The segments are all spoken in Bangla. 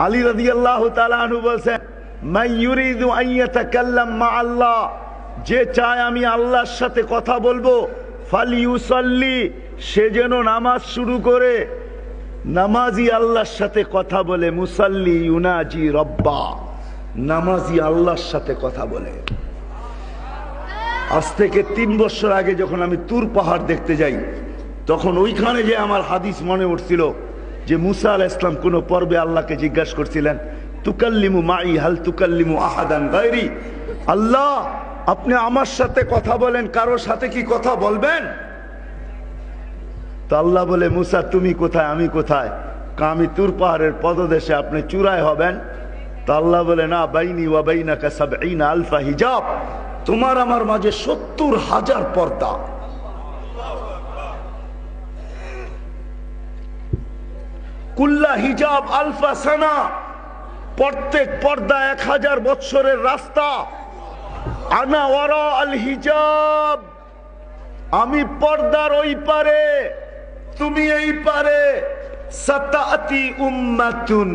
আলী রাদিয়াল্লাহু তাআলা আনহু বলেন, মান ইউরিদু আন ইয়াতাকাল্লাম মা আল্লাহ, যে চায় আমি আল্লাহর সাথে কথা বলবো, ফালিউসাল্লি, সে যেন নামাজ শুরু করে। নামাজি আল্লাহর সাথে কথা বলে, মুসাল্লি ইউনাজি রব্বা, নামাজি আল্লাহর সাথে কথা বলে। আজ থেকে 3 বছর আগে যখন আমি তুর পাহাড় দেখতে যাই, তখন ওইখানে যে আমার হাদিস মনে উঠছিল যে মুসা আলাইহিস সালাম কোন পর্বে আল্লাহকে জিজ্ঞাসা করছিলেন, তুকাল্লিমু মাই হাল তুকাল্লিমু আহাদান গায়রি, আল্লাহ আপনি আমার সাথে কথা বলেন, কারোর সাথে কি কথা বলবেন? তো আল্লাহ বলে, মুসা তুমি কোথায়, আমি কোথায়? আমি তুর পাহাড়ের পদদেশে, আপনি চূড়ায় হবেন। তো আল্লাহ বলে, না, বাইনি ওয়া বাইনাকা ৭০ আলফা হিজাব, তোমার আমার মাঝে ৭০,০০০ পর্দা। কুল্লা হিজাব আলফা সানা, প্রত্যেক পর্দা ১০০০ বৎসরের রাস্তা। আনা ওয়ারা আল হিজাব, আমি পর্দার ওই পারে, তুমি এই পারে। সাতাতি উম্মাতুন,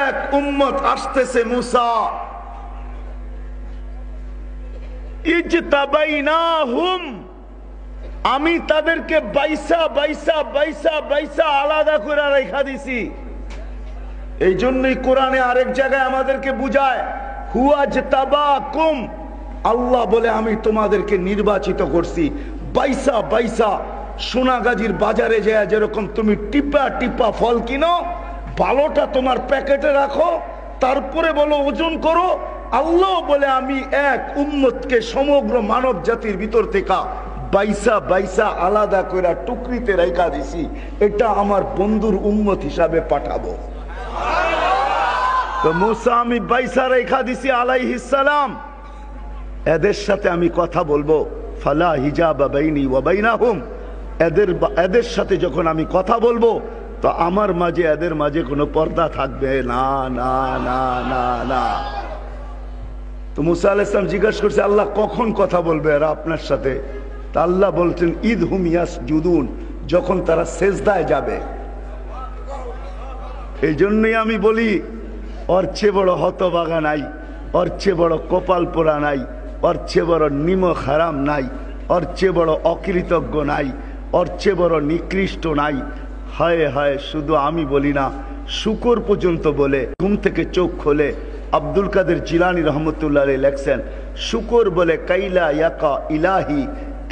এক উম্মত আসতেছে মুসা, ইজতাবাইনাহুম, আমি তাদেরকে বাইসা বাইসা বাইসা বাইসা আলাদা করে রেখা দিছি। এই জন্যই কোরআনে আরেক জায়গায় আমাদেরকে বুঝায়, হুয়াজতাবাকুম, আল্লাহ বলে আমি তোমাদেরকে নির্বাচিত করছি। বাইসা বাইসা, সোনাগাজীর বাজারে যায় যেরকম তুমি টিপা টিপা ফল কিনো, ভালোটা তোমার প্যাকেটে রাখো, তারপরে বলো ওজন করো। আল্লাহ বলে আমি এক উম্মতকে সমগ্র মানব জাতির ভিতর থেকে বাইসা বাইসা আলাদা করে টুকরিতে রেখা দিছি, এটা আমার বন্ধুর উম্মত হিসাবে পাঠাবো। তো মুসা আমি বাইসা রেখা দিছি আলাইহিস সালাম, এদের সাথে আমি কথা বলবো। ফালা হিজাবা বাইনি ওয়া বাইনাহুম, এদের সাথে যখন আমি কথা বলবো তো আমার মাঝে এদের মাঝে কোনো পর্দা থাকবে না, না না না না। তো মুসা আলাইহিস সালাম জিজ্ঞাসা করছে, আল্লাহ কখন কথা বলবে এরা আপনার সাথে? তা আল্লাহ বলছেন, ঈদ হুম ইয়াসজুদুন, যখন তারা সেজদায় যাবে। এই জন্যই আমি বলি, ওর চেয়ে বড় হতভাগা নাই, ওর চেয়ে বড় কপাল পোড়া নাই, ওর চেয়ে বড় নিমক হারাম নাই, ওর চেয়ে বড় অকৃতজ্ঞ নাই, ওর চেয়ে বড় নিকৃষ্ট নাই। হায় হায়, শুধু আমি বলি না, শুকর পর্যন্ত বলে ঘুম থেকে চোখ খোলে। আব্দুল কাদের জিলানী রহমতুল্লাহ আলাইহি লেখছেন, শুকর বলে, কাইলা ইয়াকা ইলাহি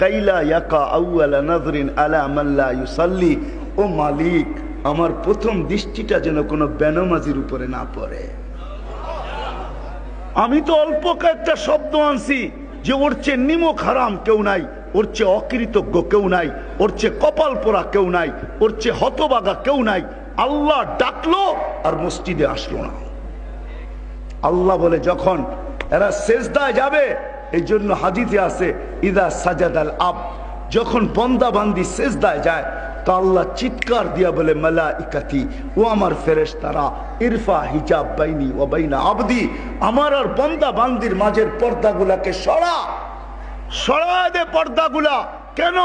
কাইলা ইয়াকা আউয়ালা নাযরিন আলা মান লা ইউসাল্লি, ও মালিক আমার প্রথম দৃষ্টিটা যেন কোনো বেনামাজির উপরে না পড়ে। আমি তো অল্প কয়েকটা শব্দ আনছি যে ওর চেয়ে নিমক হারাম কেউ নাই, ওর চেয়ে অকৃতজ্ঞ কেউ নাই, ওর চেয়ে কপাল পোড়া কেউ নাই, ওর চেয়ে হতবাগা কেউ নাই। আল্লাহ ডাকলো আর মসজিদে আসলো না। আল্লাহ বলে যখন এরা সেজদায় যাবে, এই জন্য হাদিসে আছে, ইদা সাজাদাল আব, যখন বান্দা বান্দি সেজদায় যায় তো আল্লাহ চিৎকার দিয়া বলে, মালাইকাতি, ও আমার ফেরেশতারা, ইরফা হিজাব বাইনি ওয়া বাইনা আবদি, আমার আর বান্দা বান্দির মাঝের পর্দাগুলাকে সরা, সরা দে পর্দাগুলা। কেন?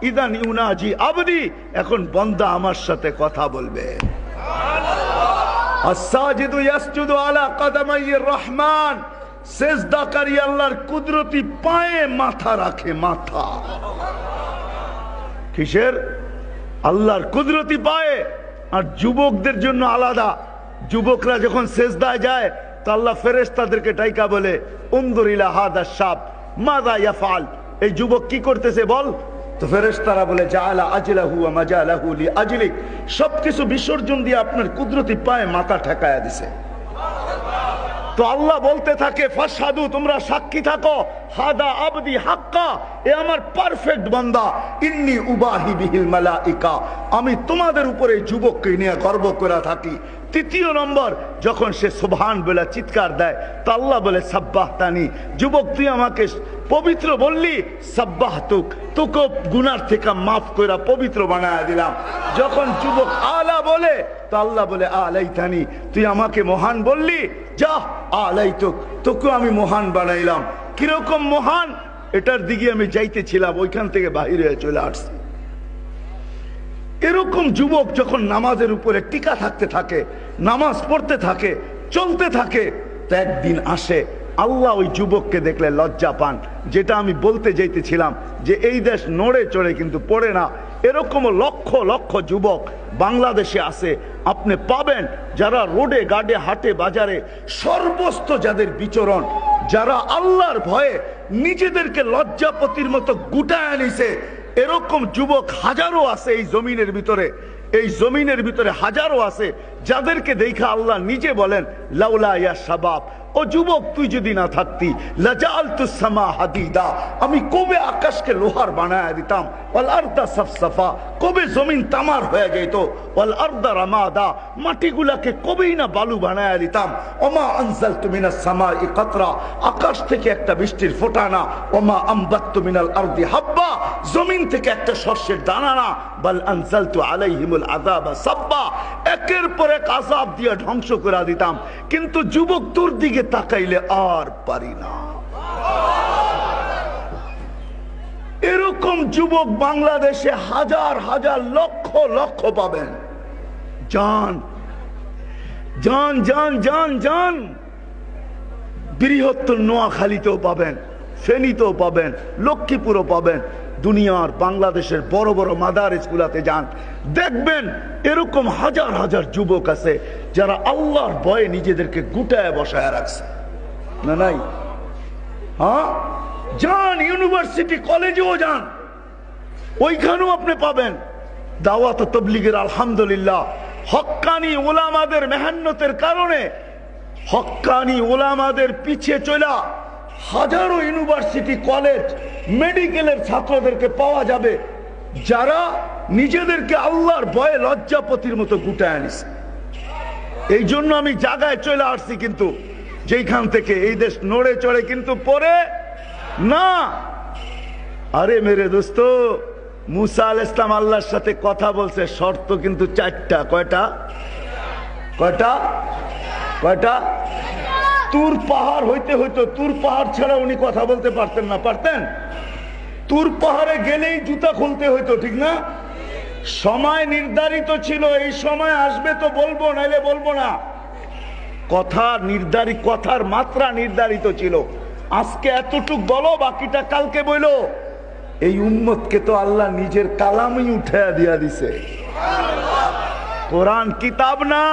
ইদান ইউনাজি আবদি, এখন বান্দা আমার সাথে কথা বলবে। আস-সাজিদু ইয়াসজুদু আলা কদমাইর রহমান, সেজদাকারী আল্লাহর কুদরতি পায়ে মাথা রাখে। মাথা কিসের? আল্লাহর কুদরতি পায়ে। আর যুবকদের জন্য আলাদা, যুবকরা যখন সেজদায় যায় তো আল্লাহ ফেরেশতাদেরকে ডাইকা বলে, উনজুর ইলা হাদা শাব মাযা ইয়াফআল, এই যুবক কি করতেছে বল। তো ফেরেশতারা বলে, জাআলা আজলাহু ওয়া মাজালাহু লিআজলিক, সবকিছু বিসর্জন দিয়ে আপনার কুদরতি পায়ে মাথা ঠেকায়া দিছে। তো আল্লাহ বলতে থাকে, ফাশহাদু, তোমরা সাক্ষী থাকো, হাদা আবদি হাক্কা, এ আমার পারফেক্ট বান্দা, ইন্নী উবাহি বিহিল মালাইকা, আমি তোমাদের উপরে যুবককে নিয়ে গর্ব করে থাকি। তৃতীয় নম্বর, যখন সে সুবহান বলে চিৎকার দেয় তো আল্লাহ বলে, সাব্বাহতানি, যুবক তুই আমাকে পবিত্র বললি, সাব্বাহতুক, তোকে গুনার থেকে মাফ করে পবিত্র বানায় দিলাম। যখন যুবক আলা বলে তো আল্লাহ বলে, আলাইতানি, তুই আমাকে মহান বললি, যা আলাইতুক, তোকে আমি মহান বানাইলাম। কিরকম মহান, এটার দিকে আমি যাইতেছিলাম, ওইখান থেকে বাহিরে চলে আসছি। এরকম যুবক যখন নামাজের উপরে টিকা থাকতে থাকে, নামাজ পড়তে থাকে, চলতে থাকে, তো একদিন আসে আল্লাহ ওই যুবককে দেখলে লজ্জা পান। যেটা আমি বলতে যাইতেছিলাম যে এই দেশ নড়ে চড়ে কিন্তু পড়ে না, এরকম লক্ষ লক্ষ যুবক বাংলাদেশে আছে, আপনি পাবেন যারা রোডে গাডে হাটে বাজারে সর্বস্ত যাদের বিচরণ, যারা আল্লাহর ভয়ে নিজেদেরকে লজ্জাপতির মতো গুটায় নিছে, এরকম যুবক হাজারো আছে এই জমিনের ভিতরে। এই জমিনের ভিতরে হাজারো আছে যাদেরকে দেখা আল্লাহ নিজে বলেন লাউলা ইয়া শাবাব, ও যুবক তুই যদি না থাকতি লাজালতুস সামা হাদিদা, আমি কবে আকাশকে লোহার বানায় দিতাম, ওয়াল আরদা সাফসাফা, কবে জমিন তামার হয়ে যেত, ওয়াল আরদা রামাদা, মাটিগুলাকে কবেই না বালু বানায় দিতাম, ওমা আনজালতু মিনাস সামাই কাতরা, আকাশ থেকে একটা বৃষ্টির ফোঁটা না, ওমা আমবাততু মিনাল আরদি হাব্বা, জমিন থেকে একটা শস্যের দানা না, বাল আনজালতু আলাইহিমুল আযাবা সাব্বা, একের পর এক আযাব দিয়ে ধ্বংস করে দিতাম। কিন্তু যুবক তোর দিকে তাকাইলে আর পারি না। এরকম যুবক বাংলাদেশে হাজার হাজার লক্ষ লক্ষ পাবেন। জান জান জান জান জান বৃহত্তর নোয়াখালীতেও পাবেন, ফেনীতেও পাবেন, লক্ষ্মীপুরও পাবেন। দুনিয়ার বাংলাদেশের বড় বড় মাদারিসগুলোতে যান, দেখবেন এরকম হাজার হাজার যুবক আছে যারা আল্লাহর ভয়ে নিজেদেরকে গুটায় বসায় রাখছে। না নাই? হ্যাঁ, যান ইউনিভার্সিটি কলেজেও যান, ওইখানেও আপনি পাবেন। দাওয়াত ও তাবলীগের আলহামদুলিল্লাহ হক্কানি উলামাদের মেহনতের কারণে, হক্কানি উলামাদের পিছে চলা হাজারো ইউনিভার্সিটি কলেজ মেডিকেলের ছাত্রদেরকে পাওয়া যাবে যারা নিজেদেরকে আল্লাহর ভয়ে লজ্জাপতির মতো গুটায় আনিছে। এই জন্য আমি জায়গায় চলে আসছি, কিন্তু যেখান থেকে এই দেশ নড়ে চড়ে কিন্তু পড়ে না। আরে মেরে দোস্ত, মুসা আলাইহিস সালাম আল্লাহর সাথে কথা বলছে, শর্ত কিন্তু চারটা। কয়টা? কয়টা? কয়টা? তুর পাহাড় হইতে হইতো, তুর পাহাড় ছাড়া উনি কথা বলতে পারতেন না। পারতেন? তুর পাহাড়ে গেলেই জুতা খুলতে হইতো, ঠিক না? সময় নির্ধারিত ছিল, এই সময় আসবে তো বলবো, নাইলে বলবো না। কথা নির্ধারিত, কথার মাত্রা নির্ধারিত ছিল। আজকে এতটুক বলো, বাকিটা কালকে বইলো। এই উম্মতকে তো আল্লাহ নিজের কালামই উঠে দিয়া দিছে। কোরআন কিতাব না,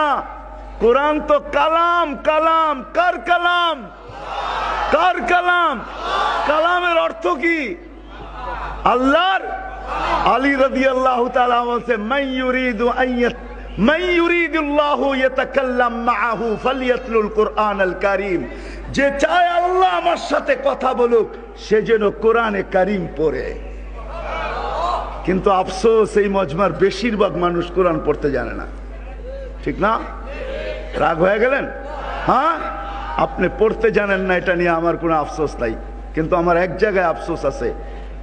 কোরআন তো কালাম। কালাম কার কালাম? কার কালাম? কালামের অর্থ কি? আল্লাহর। আলী রাদিয়াল্লাহু তাআলা বলছে মান ইউরিদুল্লাহু ইয়াতাকাল্লাম মাআহু ফালইয়াতলুল কুরআনাল কারীম, যে চায় আল্লাহ আমার সাথে কথা বলুক সে যেন কোরআনে কারীম পড়ে। কিন্তু আফসোস এই মজমার বেশিরভাগ মানুষ কোরআন পড়তে জানে না, ঠিক না? রাগ হয়ে গেলেন? হ্যাঁ, আপনি পড়তে জানেন না, এটা নিয়ে আমার কোনো আফসোস নাই। কিন্তু আমার এক জায়গায় আফসোস আছে,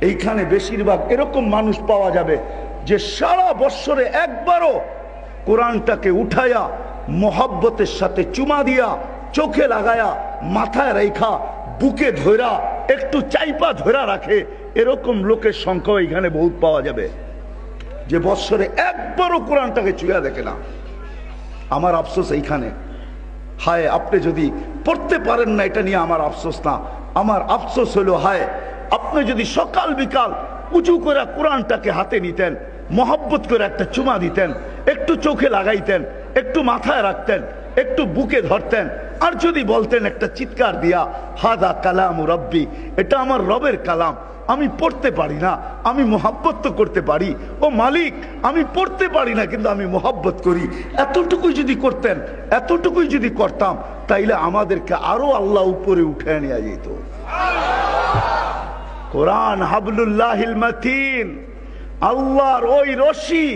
এইখানে বেশিরভাগ এরকম মানুষ পাওয়া যাবে যে সারা বৎসরে একবারও কোরআনটাকে উঠায়া মোহাব্বতের সাথে চুমা দিয়া, চোখে লাগায়া, মাথায় রেখা, বুকে ধরা, একটু চাইপা ধরা রাখে, এরকম লোকের সংখ্যা এখানে বহুত পাওয়া যাবে যে বৎসরে একবারও কোরআনটাকে চুয়া দেখে না। আমার আফসোস এইখানে। হায়, আপনি যদি পড়তে পারেন না, এটা নিয়ে আমার আফসোস না। আমার আফসোস হলো, হায় আপনি যদি সকাল বিকাল উঁচু করে কোরআনটাকে হাতে নিতেন, মহব্বত করে একটা চুমা দিতেন, একটু চোখে লাগাইতেন, একটু মাথায় রাখতেন, একটু বুকে ধরতেন, আর যদি বলতেন একটা চিৎকার দিয়া, হাদা কালাম রব্বি, এটা আমার রবের কালাম, আমি পড়তে পারি না, আমি মোহাব্বত তো করতে পারি, ও মালিক আমি পড়তে পারি না কিন্তু আমি মোহাব্বত করি, এতটুকুই যদি করতেন, এতটুকুই যদি করতাম, তাইলে আমাদেরকে আরো আল্লাহ উপরে উঠে নিয়ে যেত। কোরআন হাবলুল্লাহিল মাতিন, আল্লাহর ওই রশি,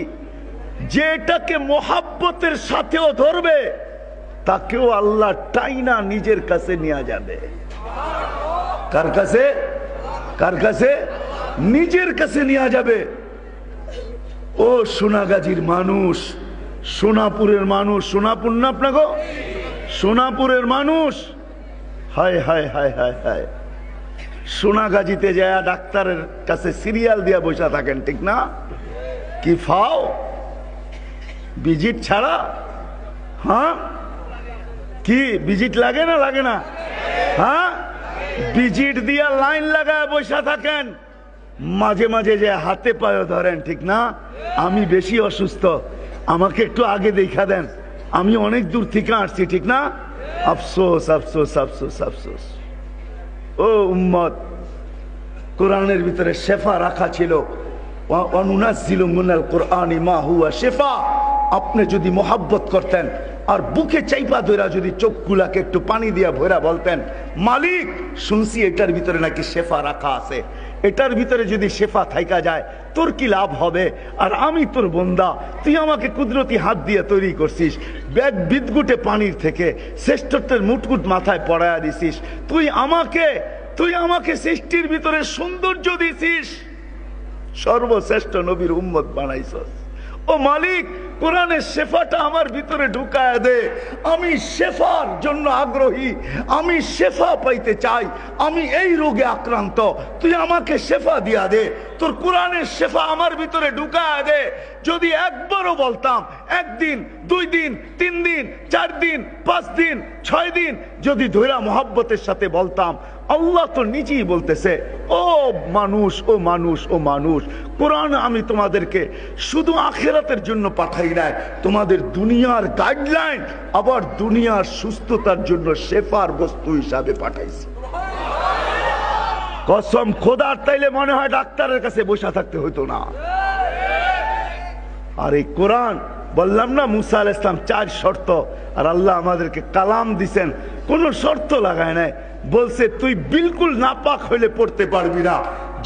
যেটাকে মোহাব্বতের সাথেও ধরবে তাকেও আল্লাহ টাইনা নিজের কাছে নিয়ে যাবে। কার কাছে? কার কাছে? নিজের কাছে নিয়ে যাবে। ও সোনাগাজীর মানুষ, সোনাপুরের মানুষ, সোনাপুর না আপনাকে? সোনাপুরের মানুষ, হায় হায় হায় হায় হায়, সোনাগাজীতে যায় ডাক্তারের কাছে সিরিয়াল দিয়া বসে থাকেন, ঠিক না? কি ফাও ভিজিট ছাড়া? হ্যাঁ, কি ভিজিট লাগে না লাগে না? হ্যাঁ, ভিজিট দিয়া লাইন লাগায় বসে থাকেন, মাঝে মাঝে যে হাতে পায়ে ধরেন, ঠিক না? আমি বেশি অসুস্থ, আমাকে একটু আগে দেখা দেন, আমি অনেক দূর থেকে আসছি, ঠিক না? আফসোস আফসোস আফসোস আফসোস। ও উম্মত, কোরআনের ভিতরে শেফা রাখা ছিল। ওয়ানুনাজ্জিলু মিনাল কুরআনি মা হুয়া শিফা। আপনি যদি মোহাব্বত করতেন আর বুকে চাইপা ধরা যদি চোখগুলাকে একটু পানি দিয়া ভরা বলতেন, মালিক শুনছি এটার ভিতরে নাকি শেফা রাখা আছে, এটার ভিতরে যদি শেফা থাইকা যায় তোর কি লাভ হবে? আর আমি তোর বন্দা, তুই আমাকে কুদরতি হাত দিয়ে তৈরি করছিস, ব্যাগ বিদগুটে পানির থেকে শ্রেষ্ঠত্বের মুটকুট মাথায় পড়ায়া দিছিস, তুই আমাকে সৃষ্টির ভিতরে সৌন্দর্য দিছিস, সর্বশ্রেষ্ঠ নবীর উম্মত বানাইছস। ও মালিক, কোরআনের শেফাটা আমার ভিতরে ঢুকায় দে, আমি শেফার জন্য আগ্রহী, আমি শেফা পাইতে চাই, আমি এই রোগে আক্রান্ত, তুই আমাকে শেফা দিয়া দে, তোর কোরআনের শেফা আমার ভিতরে ঢুকায় দে। যদি একবারও বলতাম, একদিন, 2 দিন, 3 দিন, 4 দিন, 5 দিন, 6 দিন যদি ধৈরা মোহাব্বতের সাথে বলতাম, আল্লাহ তো নিজেই বলতেছে, ও মানুষ, ও মানুষ, ও মানুষ, কোরআন আমি তোমাদেরকে শুধু আখিরাতের জন্য পাঠাই নাই, তোমাদের দুনিয়ার গাইডলাইন আবার দুনিয়ার সুস্থতার জন্য শেফার বস্তু হিসাবে পাঠাইছি। কসম খোদার, তাইলে মনে হয় ডাক্তারের কাছে বসে থাকতে হইতো না। আর এই কোরআন, বললাম না মুসা আলাইহিস সালাম 4 শর্ত, আর আল্লাহ আমাদেরকে কালাম দিছেন, কোন শর্ত লাগায় নাই, বলছে তুই বিলকুল নাপাক হইলে পড়তে পারবি না,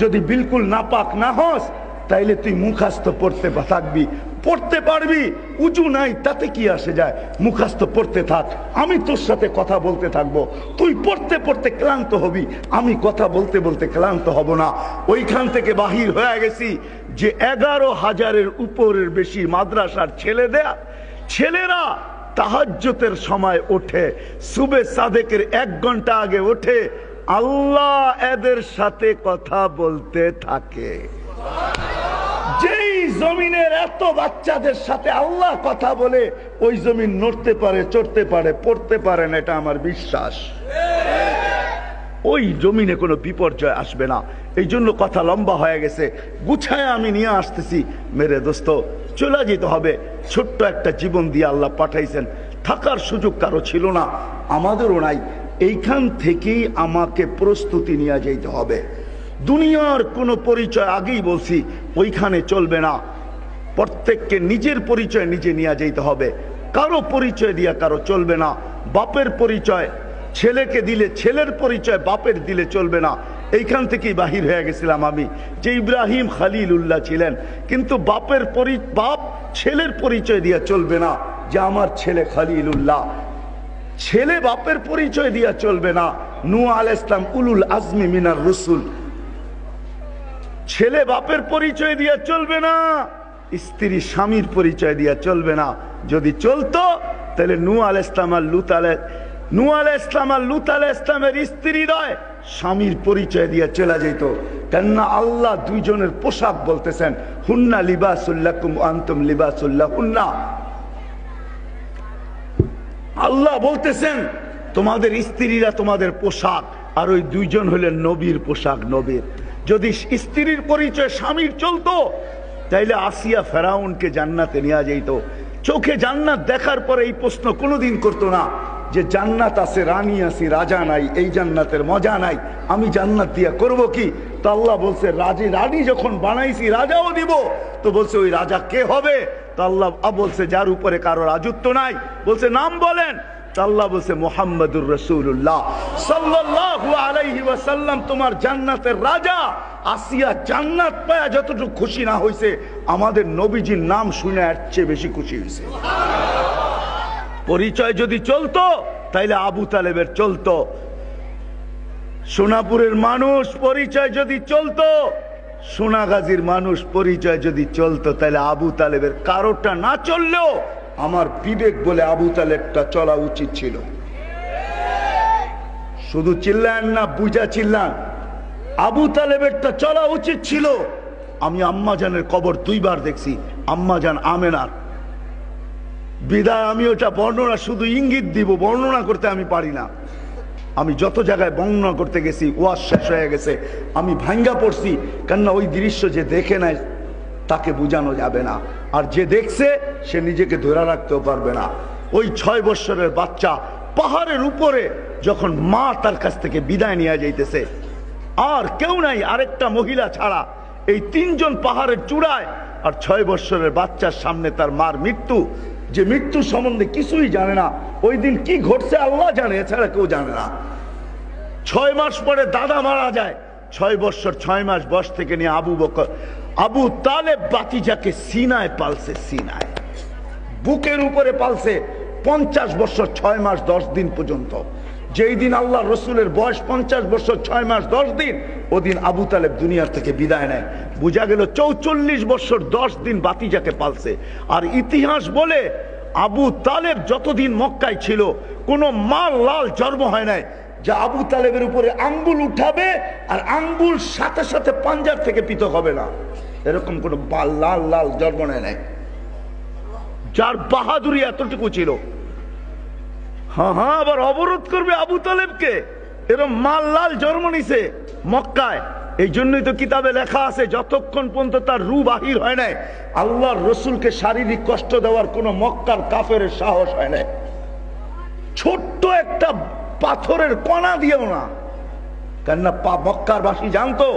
যদি বিলকুল নাপাক না হস তাইলে তুই মুখাস্ত পড়তে থাকবি, পড়তে পারবি, উজু নাই তাতে কি আসে যায়, মুখাস্ত পড়তে থাক, আমি তোর সাথে কথা বলতে থাকবো, তুই পড়তে পড়তে ক্লান্ত হবি, আমি কথা বলতে বলতে ক্লান্ত হব না। ওইখান থেকে বাহির হয়ে গেছি যে 11,000-এর উপরের বেশি মাদ্রাসার ছেলেরা তাহাজ্জুদের সময় ওঠে, সুবে সাদেকের 1 ঘন্টা আগে ওঠে, আল্লাহ এদের সাথে কথা বলতে থাকে। যেই জমিনের এত বাচ্চাদের সাথে আল্লাহ কথা বলে, ওই জমিন নড়তে পারে, চড়তে পারে, পড়তে পারে না, এটা আমার বিশ্বাস। ওই জমিনে কোনো বিপর্যয় আসবে না। এই জন্য কথা লম্বা হয়ে গেছে, গুছায় আমি নিয়ে আসতেছি। মেরে দোস্ত, চলে যেতে হবে, ছোট্ট একটা জীবন দিয়ে আল্লাহ পাঠাইছেন, থাকার সুযোগ কারো ছিল না, আমাদেরও নাই। এইখান থেকেই আমাকে প্রস্তুতি নিয়ে যেতে হবে। দুনিয়ার কোনো পরিচয়, আগেই বলছি, ওইখানে চলবে না। প্রত্যেককে নিজের পরিচয় নিজে নিয়ে যেতে হবে, কারো পরিচয় দিয়া কারো চলবে না। বাপের পরিচয় ছেলেকে দিলে, ছেলের পরিচয় বাপের দিলে চলবে না। এইখান থেকেই বাহির হয়ে গেছিলাম আমি, যে ইব্রাহিম খলিলুল্লাহ ছিলেন, কিন্তু বাপ ছেলের পরিচয় দিয়া চলবে না, যে আমার ছেলে খলিলুল্লাহ। ছেলে বাপের পরিচয় দিয়া চলবে না। নূহ আলাইহিস সালাম উলুল আজমি মিনার রসুল, ছেলে বাপের পরিচয় দিয়া চলবে না, স্ত্রী স্বামীর পরিচয় দিয়া চলবে না। যদি চলতো তাহলে নূহ আলাইহিস সালাম আর লূত আলাইহিস সালামের স্ত্রীদ্বয় স্বামীর পরিচয় দিয়ে চলে যেত। কেননা আল্লাহ দুইজনের পোশাক বলতেছেন, হুন্না লিবাসুল লাকুম ওয়া আনতুম লিবাসুল লাহুন্না। আল্লাহ বলতেছেন তোমাদের স্ত্রীরা তোমাদের পোশাক, আর ওই দুইজন হলেন নবীর পোশাক, নবীর। যদি স্ত্রীর পরিচয় স্বামীর চলতো তাইলে আসিয়া ফেরাউনকে জান্নাতে নিয়ে যেত। চোখে জান্নাত দেখার পরে এই প্রশ্ন কোনোদিন করতো না যে জান্নাত আছে, রানী আছে, রাজা নাই, এই জান্নাতের মজা নাই, আমি জান্নাত দিয়া করব কি? তো আল্লাহ বলছে রানী যখন বানাইছি রাজাও দিব, তো বলছে ওই রাজা কে হবে? তো আল্লাহ বলছে যার উপরে কারো রাজত্ব নাই, বলছে নাম বলেন। তো আল্লাহ বলছে মুহাম্মাদুর রাসূলুল্লাহ সাল্লাল্লাহু আলাইহি ওয়াসাল্লাম তোমার জান্নাতের রাজা। আসিয়া জান্নাত পায়া যতটুকু খুশি না হয়েছে, আমাদের নবীজির নাম শুনে এর চেয়ে বেশি খুশি হয়েছে। পরিচয় যদি চলতো তাইলে আবু তালেবের চলতো। সোনাপুরের মানুষ পরিচয় যদি চলতো, সোনাগাজীর মানুষ পরিচয় যদি চলতো, তাহলে আবু তালেবের কারোটা না চললেও আমার বিবেক বলে আবু তালেবটা চলা উচিত ছিল। শুধু চিল্লান না, বুঝা চিল্লান, আবু তালেবেরটা চলা উচিত ছিল। আমি আম্মাজানের কবর 2 বার দেখছি, আম্মাজান আমেনার। বিদায় আমি ওটা বর্ণনা শুধু ইঙ্গিত দিব, বর্ণনা করতে আমি পারি না। আমি যত জায়গায় বর্ণনা করতে গেছি ওয়াজ শেষ হয়ে গেছে, আমি ভাঙ্গা পড়ছি, কেননা ওই দৃশ্য যে দেখে নেয় তাকে বোঝানো যাবে না, আর যে দেখছে সে নিজেকে ধরে রাখতেও পারবে না। ওই 6 বছরের বাচ্চা পাহাড়ের উপরে যখন মা তার কাছ থেকে বিদায় নিয়ে যাইতেছে, আর কেউ নাই আরেকটা মহিলা ছাড়া, এই 3 জন পাহাড়ের চূড়ায়, আর 6 বছরের বাচ্চার সামনে তার মার মৃত্যু, যে মৃত্যু সম্বন্ধে কিছুই জানে না। ওই দিন কি ঘটছে আল্লাহ জানে, এছাড়া কেউ জানে না। 6 মাস পরে দাদা মারা যায়। 6 বছর 6 মাস বয়স থেকে নিয়ে আবু তালেব বাতিজাকে সিনায় পালছে, সিনায় বুকের উপরে পালছে 50 বছর 6 মাস 10 দিন পর্যন্ত। যেই দিন আল্লাহ রসুলের বয়স 50 বছর 6 মাস 10 দিন, ওদিন আবু তালেব দুনিয়ার থেকে বিদায় নেয়। বোঝা গেল 44 বছর 10 দিন বাতিজাকে পালছে। আর ইতিহাস বলে আবু তালেব যতদিন মক্কায় ছিল কোনো মা লাল জন্ম হয় নাই, যা আবু তালেবের উপরে আঙ্গুল উঠাবে আর আঙ্গুল সাথে সাথে পাঞ্জার থেকে পৃথক হবে না, এরকম কোনো লাল লাল জন্ম নেয় নাই, যার বাহাদুরি এতটুকু ছিল। হ্যাঁ, আবার অবরোধ করবে আবু তালেবকে, এরকম মাল লাল জন্ম নিছে মক্কায়। এই জন্যই তো কিতাবে লেখা আছে, যতক্ষণ পর্যন্ত তার রূহ বাহির হয় নাই, আল্লাহর রসুলকে শারীরিক কষ্ট দেওয়ার কোন মক্কার কাফের সাহস হয় নাই। ছোট্ট একটা পাথরের কণা দিও না, কেননা মক্কার বাসী জানতো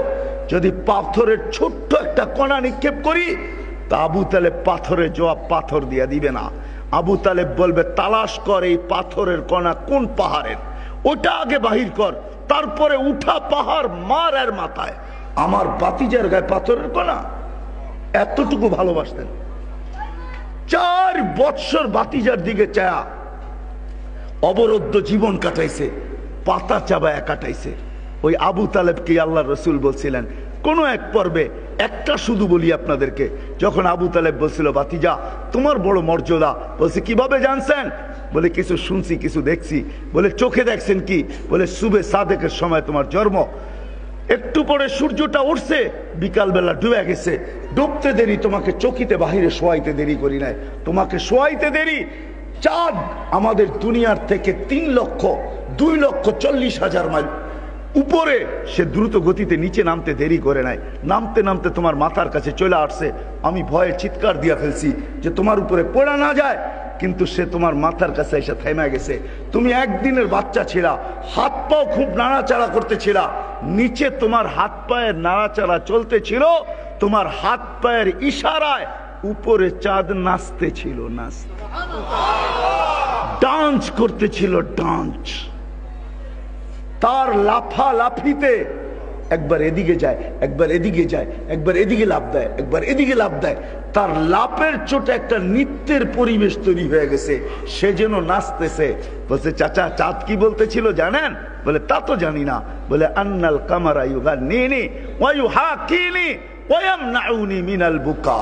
যদি পাথরের ছোট্ট একটা কণা নিক্ষেপ করি তা আবু তালেব পাথরের জবাব পাথর দিয়া দিবে না। আবু তালেব বলবে তালাশ কর এই পাথরের কণা কোন পাহাড়ের, ওটা আগে বাহির কর, তারপরে উঠা পাহাড় মার এর মাথায়। আমার বাতিজার গায়ে পাথরের কণা, এতটুকু ভালোবাসতেন। 4 বৎসর বাতিজার দিকে চায়া অবরুদ্ধ জীবন কাটাইছে, পাতা চাবায়া কাটাইছে। ওই আবু তালেবকে আল্লাহ রসুল বলছিলেন কোন এক পর্বে, একটা শুধু বলি আপনাদেরকে, যখন আবু তালেব বলছিল বাতিজা তোমার বড় মর্যাদা, বলছে কিভাবে জানছেন? বলে কিছু শুনছি কিছু দেখছি। বলে চোখে দেখছেন কি? বলে সুবে সাদেকের সময় তোমার জন্ম, একটু পরে সূর্যটা উঠছে, বিকালবেলা ডুবে গেছে, ডুবতে দেরি, তোমাকে চকিতে বাহিরে শোয়াইতে দেরি করি নাই, তোমাকে শোয়াইতে দেরি। চাঁদ আমাদের দুনিয়ার থেকে 3,02,40,000 মাইল উপরে, সে দ্রুত গতিতে নিচে নামতে দেরি করে নাই, নামতে নামতে তোমার মাথার কাছে চলে আসছে। আমি ভয়ে চিৎকার দিয়া ফেলছি যে তোমার উপরে পড়া না যায়, কিন্তু সে তোমার মাথার কাছে এসে থেমে গেছে। তুমি একদিনের বাচ্চা ছিলা, হাত পাও খুব নাড়াচাড়া করতেছিলা, নিচে তোমার হাত পায়ের নাড়াচাড়া চলতেছিল, তোমার হাত পায়ের ইশারায় উপরে চাঁদ নাচতে ছিল, নাচতে ডান্স করতেছিল, ডান্স। তার লাফা লাফিতে একবার এদিকে যায়, একবার এদিকে যায়, একবার এদিকে লাফ দেয়, একবার এদিকে লাফ দেয়। তার লাফের চোটে একটা নৃত্যের পরিবেশ তৈরি হয়ে গেছে, সে যেন নাচতেছে। বলছে চাচা চাঁদ কি বলতেছিল জানেন? বলে তা তো জানি না। বলে আন্নাল কামারা ইউগান্নিনি ওয়া ইউহাকিনি ওয়া ইয়ামনাউনি মিনাল বুকা।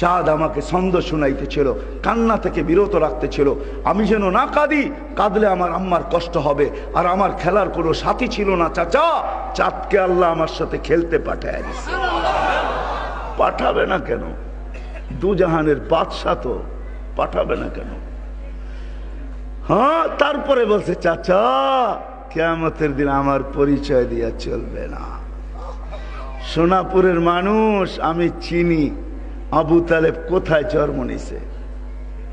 চাঁদ আমাকে ছন্দ শোনাইতেছিল, কান্না থেকে বিরত রাখতেছিল, আমি যেন না কাঁদি, কাঁদলে আমার আম্মার কষ্ট হবে, আর আমার খেলার কোনো সাথী ছিল না। চাচা চাঁদকে আল্লাহ আমার সাথে খেলতে পাঠায় দিছে। পাঠাবে না কেন? দুজাহানের বাদশা তো, পাঠাবে না কেন? হ্যাঁ, তারপরে বলছে চাচা কিয়ামতের দিন আমার পরিচয় দিয়া চলবে না। সোনাপুরের মানুষ আমি চিনি আবু তালেব কোথায় জন্ম নিছে,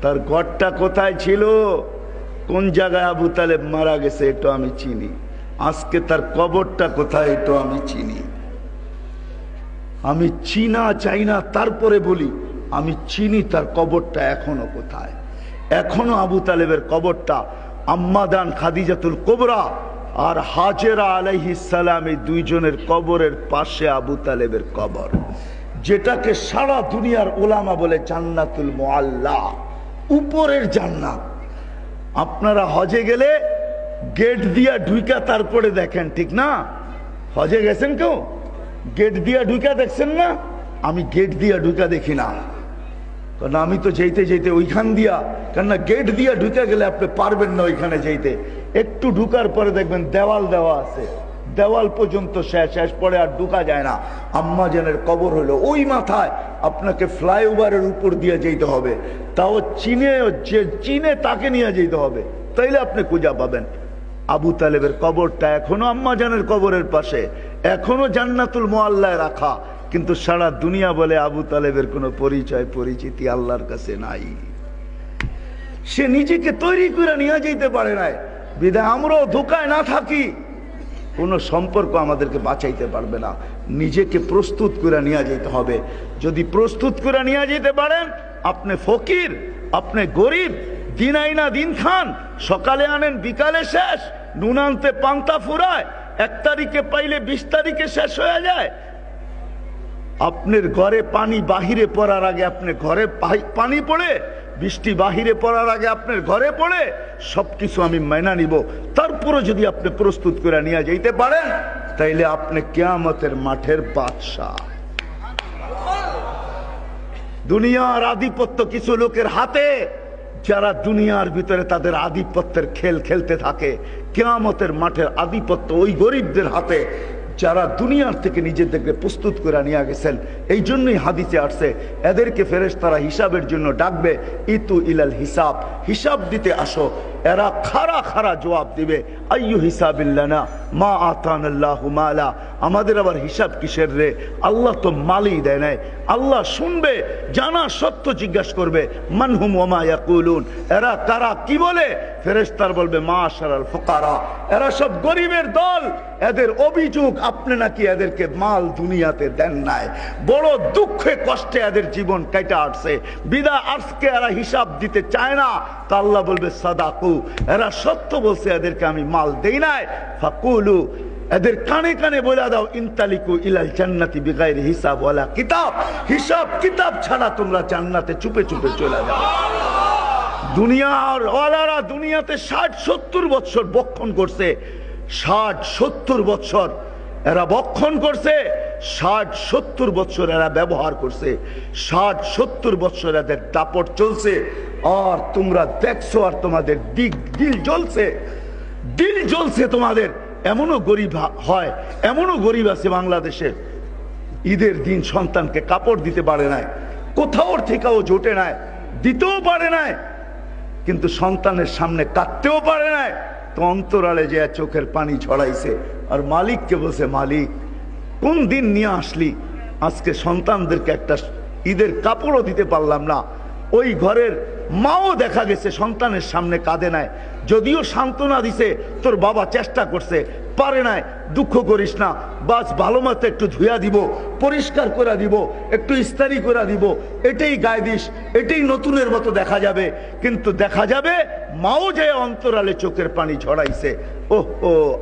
তার ঘরটা কোথায় ছিল, কোন জায়গায় আবু তালেব মারা গেছে এটা আমি চিনি, আজকে তার কবরটা কোথায় এটা আমি চিনি। আমি চিনা চাই না, তারপরে বলি আমি চিনি তার কবরটা এখনো কোথায়। এখনো আবু তালেবের কবরটা আম্মাদান খাদিজাতুল কুবরা আর হাজেরা আলাইহিস সালাম, এই দুইজনের কবরের পাশে আবু তালেবের কবর, যেটাকে সারা দুনিয়ার ওলামা বলে জান্নাতুল মুআল্লা, উপরের জান্নাত। আপনারা হজে গেলে গেট দিয়া ঢুকা তারপরে দেখেন, ঠিক না? হজে গেছেন কেউ? গেট দিয়া ঢুকা দেখছেন না? আমি গেট দিয়া ঢুকা দেখি না, কারণ আমি তো যেতে যেতে ওইখান দিয়া, কেননা গেট দিয়া ঢুকে গেলে আপনি পারবেন না ওইখানে যেতে। একটু ঢুকার পরে দেখবেন দেওয়াল দেওয়া আছে, দেওয়াল পর্যন্ত শেষ, শেষ পরে আর ঢুকা যায় না। আম্মা জানের কবর হলো ওই মাথায়, আপনাকে ফ্লাইওভারের উপর দিয়ে যেতে হবে, তাও চীনে, যে চীনে তাকে নিয়ে যেতে হবে, তাইলে আপনি খুঁজা পাবেন। আবু তালেবের কবরটা এখনো আম্মা জানের কবরের পাশে, এখনো জান্নাতুল মুআল্লায় রাখা, কিন্তু সারা দুনিয়া বলে আবু তালেবের কোনো পরিচয় পরিচিতি আল্লাহর কাছে নাই। সে নিজেকে তৈরি করে নিয়ে যেতে পারে নাই, বিধায় আমরাও ধোকায় না থাকি, কোনো সম্পর্ক আমাদেরকে বাঁচাইতে পারবে না। নিজেকে প্রস্তুত করে নিয়ে যেতে হবে। যদি প্রস্তুত করে নিয়ে যেতে পারেন, আপনি ফকির, আপনি গরিব, দিন আইনা দিন খান, সকালে আনেন বিকালে শেষ, নুন আনতে পান্তা ফুরায়, 1 তারিখে পাইলে 20 তারিখে শেষ হয়ে যায়। আপনার ঘরে পানি বাহিরে পড়ার আগে আপনি ঘরে পানি পড়ে, বৃষ্টি বাহিরে পড়ার আগে আপনার ঘরে পড়ে, সবকিছু আমি মাইনা নিব। তারপরে যদি আপনি প্রস্তুত করে নিয়ে যাইতে পারেন, তাইলে আপনি কিয়ামতের মাঠের বাদশা। দুনিয়ার আধিপত্য কিছু লোকের হাতে, যারা দুনিয়ার ভিতরে তাদের আধিপত্যের খেল খেলতে থাকে। কিয়ামতের মাঠের আধিপত্য ওই গরিবদের হাতে, যারা দুনিয়ার থেকে নিজেদেরকে প্রস্তুত করে নিয়ে গেছেন। এই জন্যই হাদিসে আসছে, এদেরকে ফেরেশতারা হিসাবের জন্য ডাকবে, ইতু ইলাল হিসাব, হিসাব দিতে আসো। এরা খাড়া খাড়া জবাব দিবে, আইয়ু হিসাবিল্লানা মা আতানাল্লাহু মালা, আমাদের আবার হিসাব কিসের রে, আল্লাহ তো মালই দেয় নাই। আল্লাহ শুনবে, জানা সত্য জিজ্ঞাসা করবে, মানহুম ওয়া মা ইয়াকুলুন, এরা কারা, কি বলে? ফেরেশতারা বলবে মাশারাল ফুকারা, এরা সব গরিবের দল। এদের অভিযোগ আপনি নাকি এদেরকে মাল দুনিয়াতে দেন নাই, বড় দুঃখে কষ্টে এদের জীবন কেটে আসছে, বিদায় আজকে এরা হিসাব দিতে চায় না। তা আল্লাহ বলবে সাদাকু, এরা সত্য বলছে, এদেরকে আমি মাল দেই নাই। ফাকুলু, এদের কানে কানে বলে দাও, ইনতালিকু ইলাল জান্নাতি বিগাইরি হিসাব ওয়ালা কিতাব, হিসাব কিতাব ছাড়া তোমরা জান্নাতে চুপে চুপে চলে যাও। দুনিয়ার ওয়ালারা দুনিয়াতে 60-70 বছর বক্ষণ করছে, 60-70 বছর এরা বক্ষণ করছে, 60-70 বছর এরা ব্যবহার করছে, 60-70 বছর এদের দাপট চলছে। আর তোমরা দেখছো, আর তোমাদের দিল জ্বলছে, দিল জ্বলছে তোমাদের। এমনও গরিব হয়, এমনও গরিব আছে বাংলাদেশে, ঈদের দিন সন্তানকে কাপড় দিতে পারে নাই, কোথাও থেকেও জোটে নাই, দিতেও পারে নাই, কিন্তু সন্তানের সামনে কাঁদতেও পারে নাই। তো অন্তরালে যে চোখের পানি ঝরাইছে, আর মালিককে বলছে, মালিক কোন দিন নিয়ে আসলি, আজকে সন্তানদেরকে একটা ঈদের কাপড়ও দিতে পারলাম না। ওই ঘরের মাও দেখা গেছে সন্তানের সামনে কাঁদে নাই, যদিও সান্ত্বনা দিছে, তোর বাবা চেষ্টা করছে, পারে নাই, দুঃখ করিস না, বাস ভালো মতো একটু ধুয়া দিব, পরিষ্কার করে দিব, একটু ইস্তারি করে দিব, এটাই গায়ে দিস, এটাই নতুনের মতো দেখা যাবে। কিন্তু দেখা যাবে মাও যে অন্তরালে চোখের পানি ঝরাইছে। ও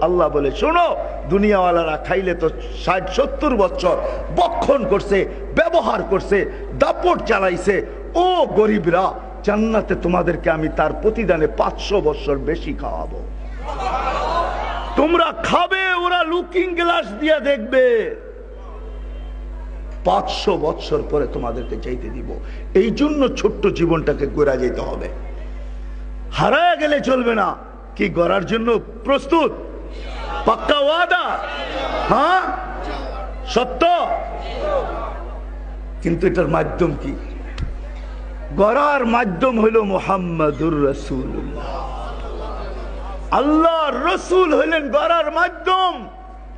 আল্লাহ বলে, শোনো, দুনিয়াওয়ালারা খাইলে তো 60-70 বছর বক্ষণ করছে, ব্যবহার করছে, দাপট চালাইছে। ও গরিবরা, জান্নাতে তোমাদেরকে আমি তার প্রতিদানে 500 বছর বেশি খাওয়াবো। তোমরা খাবে, ওরা লুকিং গ্লাস দিয়ে দেখবে, 500 বছর পরে তোমাদেরকে চাইতে দিব। এই জন্য ছোট্ট জীবনটাকে গড়া যেতে হবে, হারায় গেলে চলবে না। কি গড়ার জন্য প্রস্তুত? পাক্কা ওয়াদা? হ্যাঁ, সত্য। কিন্তু এটার মাধ্যম কি? গড়ার মাধ্যম হইল মুহাম্মাদুর রাসূলুল্লাহ, আল্লাহর রসুল হইলেন গড়ার মাধ্যম।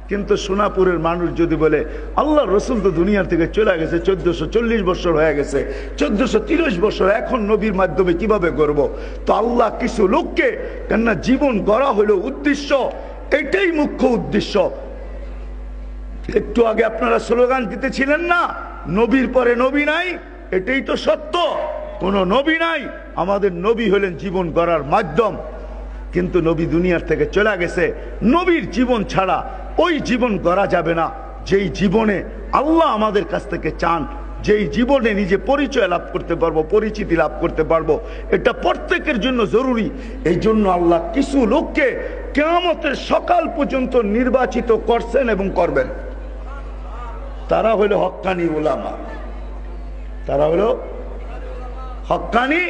কিন্তু সোনাপুরের মানুষ যদি বলে, আল্লাহর রসুল তো দুনিয়ার থেকে চলে গেছে, 1440 বছর হয়ে গেছে, 1430 বছর, এখন নবীর মাধ্যমে কিভাবে গড়ব? তো আল্লাহ কিছু লোককে, কেননা জীবন গড়া হলো উদ্দেশ্য, এটাই মুখ্য উদ্দেশ্য। একটু আগে আপনারা স্লোগান দিতেছিলেন না, নবীর পরে নবী নাই, এটাই তো সত্য, কোন নবী নাই। আমাদের নবী হলেন জীবন গড়ার মাধ্যম। কিন্তু নবী দুনিয়ার থেকে চলে গেছে, নবীর জীবন ছাড়া ওই জীবন গড়া যাবে না যেই জীবনে আল্লাহ আমাদের কাছ থেকে চান, যেই জীবনে নিজে পরিচয় লাভ করতে পারবো, পরিচিতি লাভ করতে পারবো। এটা প্রত্যেকের জন্য জরুরি। এই জন্য আল্লাহ কিছু লোককে কিয়ামতের সকাল পর্যন্ত নির্বাচিত করছেন এবং করবেন। তারা হলো হক্কানি উলামা, তারা হলো হক্কানি।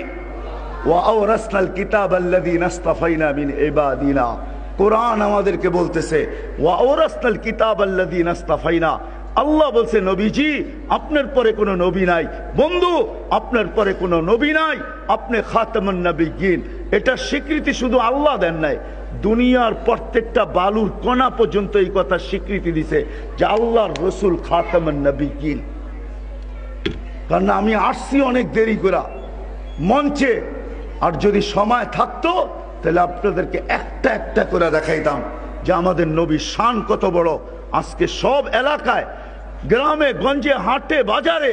وأورثنا الكتاب الذي نصطفينا من عبادنا কোরআন আমাদেরকে বলতেছে ওয়া আওরাসনাল কিতাবাল্লাযীনা ইসতাফাইনা, আল্লাহ বলছে নবীজি আপনার পরে কোনো নবী নাই, বন্ধু আপনার পরে কোনো নবী নাই, আপনি খাতামুন নবিয়্যিন। এটা স্বীকৃতি শুধু আল্লাহ দেন নাই, দুনিয়ার প্রত্যেকটা বালুর কণা পর্যন্ত এই কথা স্বীকৃতি দিছে যে আল্লাহর রাসূল খাতামুন নবিয়্যিন। কারণ আমি আসছি অনেক দেরি করে মঞ্চে, আর যদি সময় থাকতো তাহলে আপনাদেরকে একটা একটা করে দেখাইতাম যে আমাদের নবীর শান কত বড়। আজকে সব এলাকায়, গ্রামে গঞ্জে, হাটে বাজারে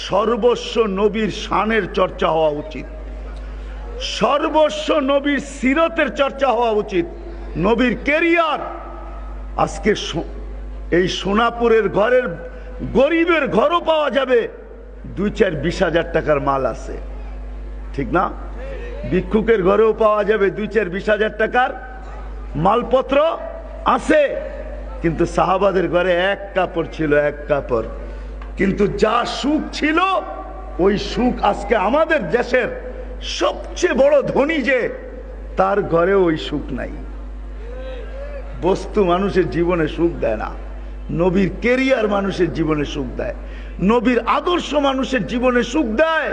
সর্বস্ব নবীর শানের চর্চা হওয়া উচিত, সর্বস্ব নবীর সিরতের চর্চা হওয়া উচিত, নবীর কেরিয়ার। আজকে এই সোনাপুরের ঘরের গরিবের ঘরও পাওয়া যাবে 2-4-20 টাকার মাল আছে, ঠিক না? ভিক্ষুকের ঘরেও পাওয়া যাবে 2-4-20 টাকার মালপত্র আছে, কিন্তু সাহাবাদের ঘরে এক কাপড় ছিল, এক কাপড়। কিন্তু যা সুখ ছিল ওই সুখ আজকে আমাদের দেশের সবচেয়ে বড় ধনী যে, তার ঘরে ওই সুখ নাই। বস্তু মানুষের জীবনে সুখ দেয় না, নবীর কেরিয়ার মানুষের জীবনে সুখ দেয়, নবীর আদর্শ মানুষের জীবনে সুখ দেয়।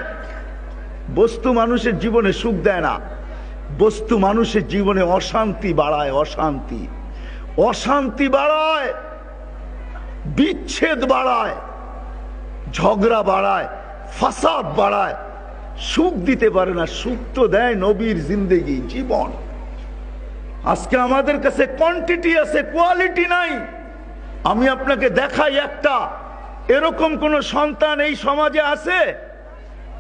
বস্তু মানুষের জীবনে সুখ দেয় না, বস্তু মানুষের জীবনে অশান্তি বাড়ায়, অশান্তি, অশান্তি বাড়ায়, বিচ্ছেদ বাড়ায়, ঝগড়া বাড়ায়, ফাসাদ বাড়ায়, সুখ দিতে পারে না। সুখ তো দেয় নবীর জিন্দেগি, জীবন। আজকে আমাদের কাছে কোয়ান্টিটি আছে, কোয়ালিটি নাই। আমি আপনাকে দেখাই একটা, এরকম কোন সন্তান এই সমাজে আছে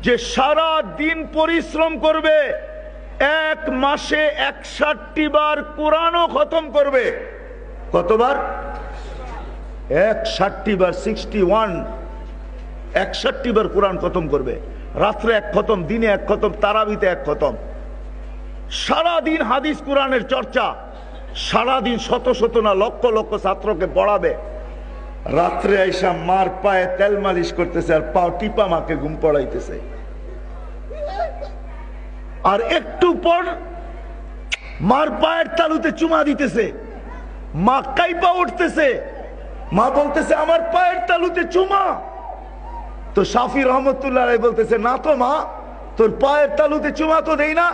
যে সারা দিন পরিশ্রম করবে, এক মাসে 61 বার কোরআনও খতম করবে? কতবার? 61 বার, 61, 61 বার কোরআন খতম করবে। রাত্রে এক খতম, দিনে এক খতম, তারাবিতে এক খতম। সারাদিন হাদিস কোরআনের চর্চা, সারাদিন শত শত না লক্ষ লক্ষ ছাত্রকে পড়াবে। রাত্রে আইসা মার পায়ে তেল মালিশ করতেছে আর পাও টিপা মাকে ঘুম পড়াইতেছে। আর একটু পর মার পায়ের তালুতে চুমা দিতেছে, মা কাইপা উঠতেছে, মা বলতেছে আমার পায়ের তালুতে চুমা। তো শাফি রহমতুল্লাহ বলতেছে না তো মা, তোর পায়ের তালুতে চুমা তো দেই না।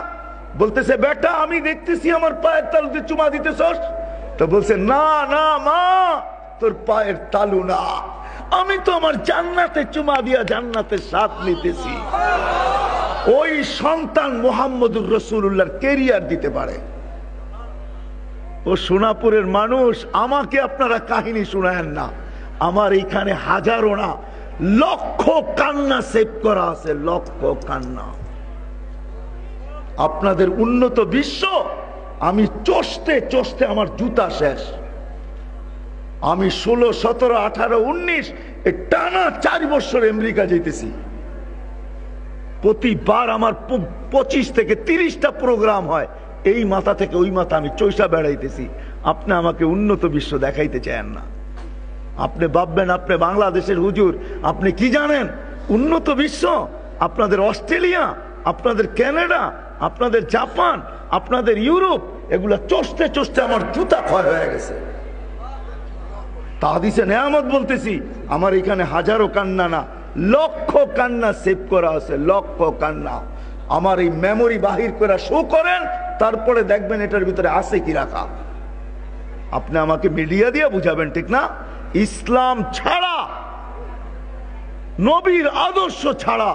বলতেছে বেটা আমি দেখতেছি আমার পায়ের তালুতে চুমা দিতেছস। তো বলছে না না মা, তোর পায়ের তালু না, আমি তো আমার জান্নাতে চুমা দিয়া জান্নাতের স্বাদ নিতেছি। ওই সন্তান মুহাম্মদুর রাসূলুল্লাহর ক্যারিয়ার দিতে পারে। ও সোনাপুরের মানুষ, আমাকে আপনারা কাহিনী শোনায়েন না, আমার এইখানে হাজারো না লক্ষ কান্না সেভ করা আছে, লক্ষ কান্না। আপনাদের উন্নত বিশ্ব, আমি চষতে চষতে আমার জুতা শেষ। আমি 16, 17, 18, 19 টানা 4 বছর আমেরিকা যেতেছি। প্রতিবার আমার 25 থেকে 30টা প্রোগ্রাম হয়, এই মাথা থেকে ওই মাথা আমি চৈষা বেড়াইতেছি। আপনি আমাকে উন্নত বিশ্ব দেখাইতে চান না। আপনি ভাববেন আপনি বাংলাদেশের হুজুর, আপনি কি জানেন উন্নত বিশ্ব? আপনাদের অস্ট্রেলিয়া, আপনাদের কানাডা, আপনাদের জাপান, আপনাদের ইউরোপ, এগুলা চষতে চষতে আমার জুতা ক্ষয় হয়ে গেছে। তাহাদিসে নেয়ামত বলতেছি, আমার এখানে হাজারো কান্না না লক্ষ কান্না সেভ করা আছে, লক্ষ কান্না। আমার এই মেমোরি বাহির করে শো করেন, তারপরে দেখবেন এটার ভিতরে আছে কি রাখা। আপনি আমাকে মিডিয়া দিয়ে বুঝাবেন, ঠিক না? ইসলাম ছাড়া, নবীর আদর্শ ছাড়া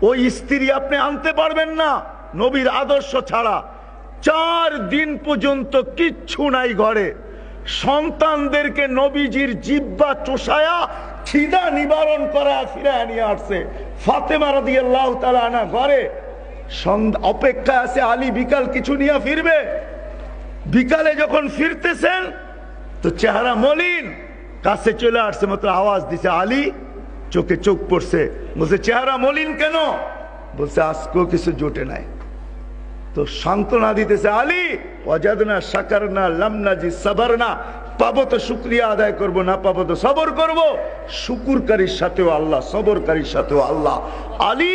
ওই স্ত্রী আপনি আনতে পারবেন না। নবীর আদর্শ ছাড়া 4 দিন পর্যন্ত কিচ্ছু নাই ঘরে। সন্তানদেরকে নবীজির জিহ্বা চোষায়া খিদা নিবারণ করা ফিরে নিয়ে আসছে। ফাতেমা রাদিয়াল্লাহু তাআলা আনহা ঘরে অপেক্ষা আছে, আলী বিকাল কিছু নিয়ে ফিরবে। বিকালে যখন ফিরতেছেন তো চেহারা মলিন, কাছে চলে আসছে, মতো আওয়াজ দিছে আলী, চোখে চোখ পড়ছে। বলছে চেহারা মলিন কেন? বলছে আজকেও কিছু জোটে নাই। তো সান্ত্বনা দিতেছে আলী, ওয়াজাদনা শাকারনা লাম নাজি সাবারনা, পাবো তো শুকরিয়া আদায় করব, না পাবো তো সবর করব। শুকুরকারীর সাথেও আল্লাহ, সবরকারীর সাথেও আল্লাহ। আলী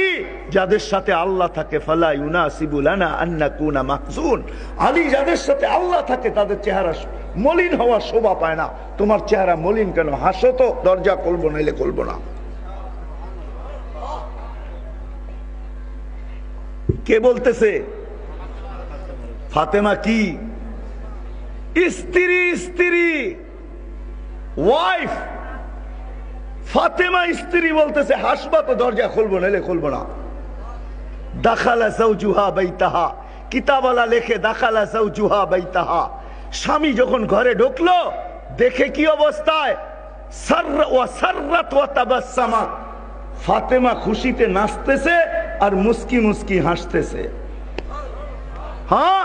যাদের সাথে আল্লাহ থাকে, ফালা ইউনাসিবু লানা আন নাকুনা মাহজুন, আলী যাদের সাথে আল্লাহ থাকে তাদের চেহারা মলিন হওয়ার শোভা পায় না। তোমার চেহারা মলিন কেন? হাসো তো, দরজা খুলবো নাইলে খুলবো না। কে বলতেছে? ফাতেমা কি স্ত্রী, স্ত্রী ওয়াইফ। ফাতেমা স্ত্রী বলতেছে হাসবা তো, দরজা খুলবো নাইলে খুলবো না। দাখালা যাওজুহা বাইতাহা, কিতাবওয়ালা লেখে দাখালা যাওজুহা বাইতাহা, স্বামী যখন ঘরে ঢুকলো দেখে কি অবস্থায়, সাররাত ওয়া তাবাসসামাত, ফাতেমা খুশিতে নাচতেছে আর মুস্কি মুস্কি হাসতেছে। হ্যাঁ,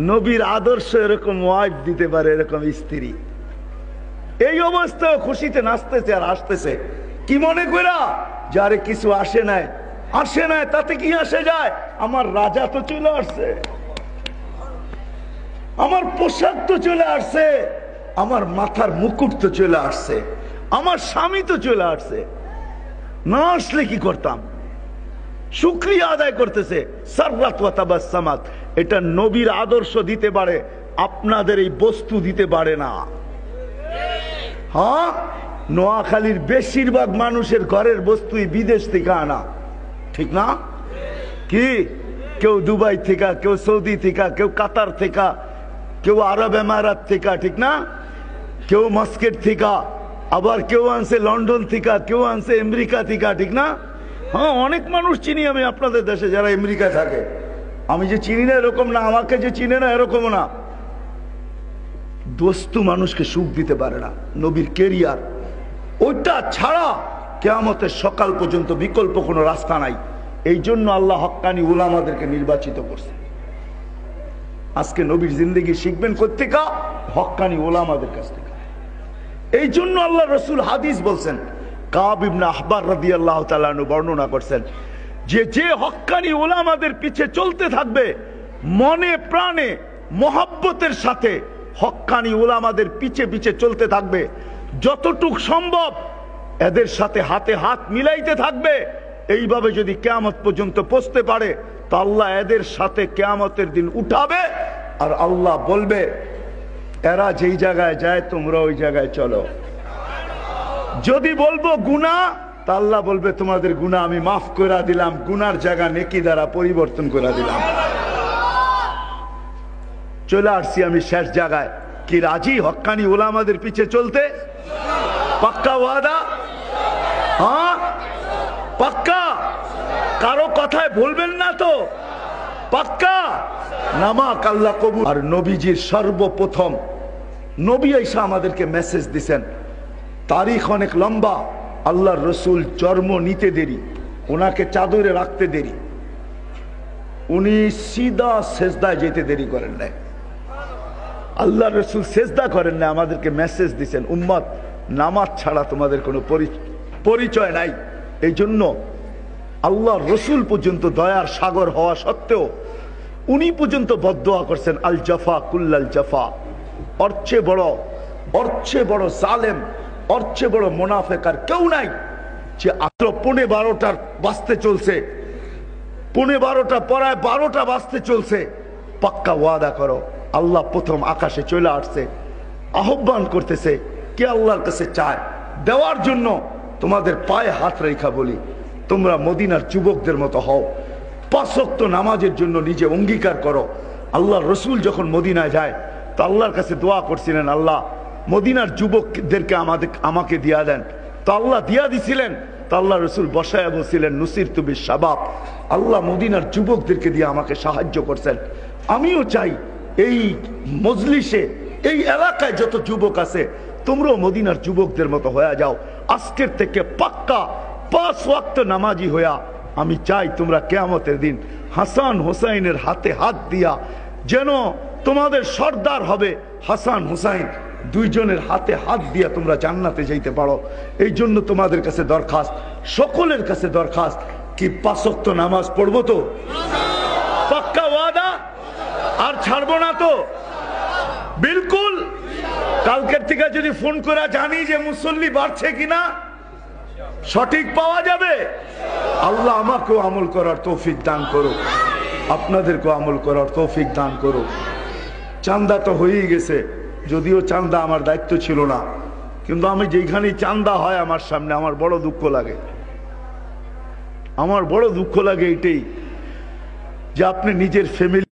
নবীর আদর্শ এরকম ওয়াইফ দিতে পারে, এরকম স্ত্রী। এই অবস্থায় খুশিতে নাচতেছে আর হাসতেছে। কি মনে করা? যারে কিছু আসে নাই, আসে নাই, তাতে কি আসে যায়? আমার রাজা তো চলে আসছে, আমার পোশাক তো চলে আসছে, আমার মাথার মুকুট তো চলে আসছে, আমার স্বামী তো চলে আসছে। না আসলে কি করতাম? শুকরিয়া আদায় করতেছে। সাররাত ওয়া তাবাসসামাত, এটা নবীর আদর্শ দিতে পারে, আপনাদের এই বস্তু দিতে পারে না। হ্যাঁ, নোয়াখালীর বেশিরভাগ মানুষের ঘরের বস্তুই বিদেশ থেকে আনা, ঠিক না? কি কেউ দুবাই থেকে, কেউ সৌদি থেকে, কেউ কাতার থেকে, কেউ আরব এমারাত থেকে, ঠিক না? কেউ মাস্কেট থেকে, আবার কেউ আনছে লন্ডন থেকে, কেউ আনছে আমেরিকা থেকে, ঠিক না? হ্যাঁ, অনেক মানুষ চিনি আমি আপনাদের দেশে যারা আমেরিকায় থাকে। আমি যে চিনি না এরকম না, আমাকে যে চিনে না এরকমও না। বস্তু মানুষকে সুখ দিতে পারে না, নবীর কেরিয়ার ওইটা ছাড়া কিয়ামতের সকাল পর্যন্ত বিকল্প কোনো রাস্তা নাই। এই জন্য আল্লাহ হক্কানি উলামাদেরকে নির্বাচিত করছে। আজকে নবীর জিন্দেগি শিখবেন কোত্থেকে? হক্কানি উলামাদের কাছ থেকে। এই জন্য আল্লাহ রসুল হাদিস বলছেন, কাব ইবনে আহবার রাদিয়াল্লাহু তাআলা আনহু বর্ণনা করছেন যে যে হক্কানি উলামাদের পিছে চলতে থাকবে, মনে প্রাণে মহব্বতের সাথে হক্কানি উলামাদের পিছে পিছে চলতে থাকবে, যতটুক সম্ভব এদের সাথে হাতে হাত মিলাইতে থাকবে, এইভাবে যদি কিয়ামত পর্যন্ত পৌঁছতে পারে তো আল্লাহ এদের সাথে কিয়ামতের দিন উঠাবে। আর আল্লাহ বলবে, এরা যেই জায়গায় যায় তোমরা ওই জায়গায় চলো। যদি বলবো গুনাহ, তা আল্লাহ বলবে তোমাদের গুনাহ আমি মাফ করে দিলাম, গুনার জায়গা নেকি দ্বারা পরিবর্তন করে দিলাম। চলে আসছি আমি শেষ জায়গায়। কি রাজি হক্কানি উলামাদের পিছে চলতে? পাক্কা ওয়াদা? হ্যাঁ, পাক্কা? কারো কথায় ভুলবেন না তো? পাক্কা? নামাক আল্লাহ কবুল। আর নবীজির সর্বপ্রথম নবী আইসা আমাদেরকে মেসেজ দিছেন। তারিখ অনেক লম্বা। আল্লাহর রসুল জন্ম নিতে দেরি, ওনাকে চাদরে রাখতে দেরি, উনি সিধা সেজদায় যেতে দেরি করেন নাই। আল্লাহ রসুল সেজদা করেন না, আমাদেরকে মেসেজ দিচ্ছেন, উম্মত নামাজ ছাড়া তোমাদের কোনো পরিচয় নাই। এই জন্য আল্লাহ রসুল পর্যন্ত দয়ার সাগর হওয়া সত্ত্বেও উনি পর্যন্ত বদদোয়া করছেন, আল জাফা কুল্লাল জাফা। অর্চে বড় জালেম, অর্চে বড় মুনাফিক আর কেউ নাই যে আত্র 12:15 বাজতে চলছে, 12:15 পরায় 12টা বাজতে চলছে। পাক্কা ওয়াদা করো। আল্লাহ প্রথম আকাশে চলে আসছে, আহ্বান করতেছে, কে আল্লাহর কাছে চায় দেওয়ার জন্য। তোমাদের পায়ে হাত রেখা বলি, তোমরা মদিনার যুবকদের মতো হও, 5 ওয়াক্ত নামাজের জন্য নিজে অঙ্গীকার করো। আল্লাহ রসুল যখন মদিনায় যায় তো আল্লাহর কাছে দোয়া করছিলেন, আল্লাহ মদিনার যুবকদেরকে আমাকে দিয়া দেন। তো আল্লাহ দিয়া দিছিলেন। তো আল্লাহ রসুল বসায় বলছিলেন, নুসিরতু বিশ-শাবাব, আল্লাহ মদিনার যুবকদেরকে দিয়ে আমাকে সাহায্য করছেন। আমিও চাই এই মজলিসে, এই এলাকায় যত যুবক আছে তোমরাও মদিনার যুবকদের মতো হয়ে যাও। আজকের থেকে পাক্কা 5 ওয়াক্ত নামাজি হইয়া আমি চাই তোমরা কিয়ামতের দিন হাসান হোসাইনের হাতে হাত দিয়া, যেন তোমাদের সর্দার হবে হাসান হোসাইন, দুইজনের হাতে হাত দিয়া তোমরা জান্নাতে যাইতে পারো। এই জন্য তোমাদের কাছে দরখাস্ত, সকলের কাছে দরখাস্ত, কি 5 ওয়াক্ত নামাজ পড়বো তো? পাক্কা ওয়াদা? আর ছাড়বো না তো? বিলকুল। কালকের থেকে যদি ফোন করে জানি যে মুসল্লি বাড়ছে কিনা, সঠিক পাওয়া যাবে। আল্লাহ আমাকেও আমল করার তৌফিক দান করো, আপনাদেরকেও আমল করার তৌফিক দান করো। চান্দা তো হয়েই গেছে, যদিও চান্দা আমার দায়িত্ব ছিল না, কিন্তু আমি যেখানে চান্দা হয় আমার সামনে আমার বড় দুঃখ লাগে। আমার বড় দুঃখ লাগে এটাই যে আপনি নিজের ফ্যামিলি